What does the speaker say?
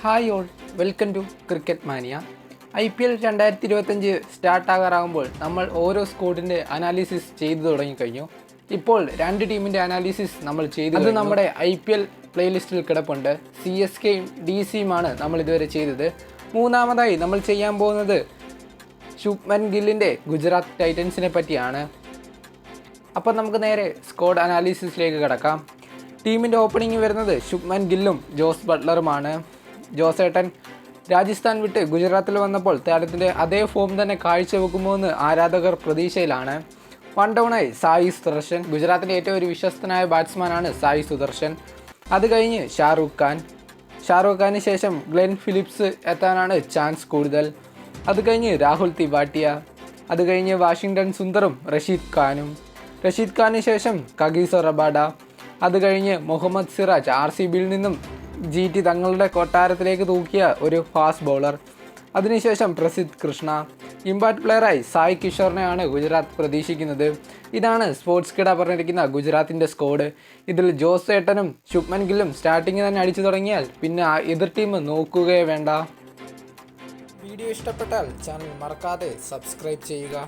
Hi all, welcome to cricket mania. IPL 2025 സ്റ്റാർട്ടാകാറാകുമ്പോൾ നമ്മൾ ഓരോ സ്കോഡിൻ്റെ അനാലിസിസ് ചെയ്തു തുടങ്ങിക്കഴിഞ്ഞു. ഇപ്പോൾ രണ്ട് ടീമിൻ്റെ അനാലിസിസ് നമ്മൾ ചെയ്തു. അത് നമ്മുടെ IPL പ്ലേലിസ്റ്റിൽ കിടപ്പുണ്ട്. CSKയും DCയുമാണ് നമ്മൾ ഇതുവരെ ചെയ്തത്. മൂന്നാമതായി നമ്മൾ ചെയ്യാൻ പോകുന്നത് ശുഭ്മൻ ഗില്ലിൻ്റെ ഗുജറാത്ത് ടൈറ്റൻസിനെ പറ്റിയാണ്. അപ്പോൾ നമുക്ക് നേരെ സ്ക്വാഡ് അനാലിസിസിലേക്ക് കിടക്കാം. ടീമിൻ്റെ ഓപ്പണിംഗ് വരുന്നത് ശുഭ്മൻ ഗില്ലും ജോസ് ബട്ട്ലറുമാണ്. ജോസേട്ടൻ രാജസ്ഥാൻ വിട്ട് ഗുജറാത്തിൽ വന്നപ്പോൾ താരത്തിൻ്റെ അതേ ഫോം തന്നെ കാഴ്ചവെക്കുമോ എന്ന് ആരാധകർ പ്രതീക്ഷയിലാണ്. വൺ ഡൗണായി സായി സുദർശൻ. ഗുജറാത്തിൻ്റെ ഏറ്റവും ഒരു വിശ്വസ്തനായ ബാറ്റ്സ്മാനാണ് സായി സുദർശൻ. അത് കഴിഞ്ഞ് ഷാറൂഖ് ഖാന് ശേഷം ഗ്ലെൻ ഫിലിപ്സ് എത്താനാണ് ചാൻസ് കൂടുതൽ. അത് കഴിഞ്ഞ് രാഹുൽ തിവാട്ടിയ. അത് കഴിഞ്ഞ് വാഷിങ്ടൺ സുന്ദറും റഷീദ് ഖാന് ശേഷം കഗീസോ റബാഡ. അത് കഴിഞ്ഞ് മുഹമ്മദ് സിറാജ് RCBയിൽ നിന്നും GT തങ്ങളുടെ കൊട്ടാരത്തിലേക്ക് തൂക്കിയ ഒരു ഫാസ്റ്റ് ബൗളർ. അതിനുശേഷം പ്രസിദ്ധ് കൃഷ്ണ. ഇമ്പാക്ട് പ്ലെയറായി സായ് കിഷോറിനെയാണ് ഗുജറാത്ത് പ്രതീക്ഷിക്കുന്നത്. ഇതാണ് സ്പോർട്സ് കിട പറഞ്ഞിരിക്കുന്ന ഗുജറാത്തിൻ്റെ സ്ക്വാഡ്. ഇതിൽ ജോസ് ഏട്ടനും ശുഭ്മൻ ഗില്ലും സ്റ്റാർട്ടിങ് തന്നെ അടിച്ചു തുടങ്ങിയാൽ പിന്നെ എതിർ ടീം നോക്കുകയേ വേണ്ട. വീഡിയോ ഇഷ്ടപ്പെട്ടാൽ ചാനൽ മറക്കാതെ സബ്സ്ക്രൈബ് ചെയ്യുക.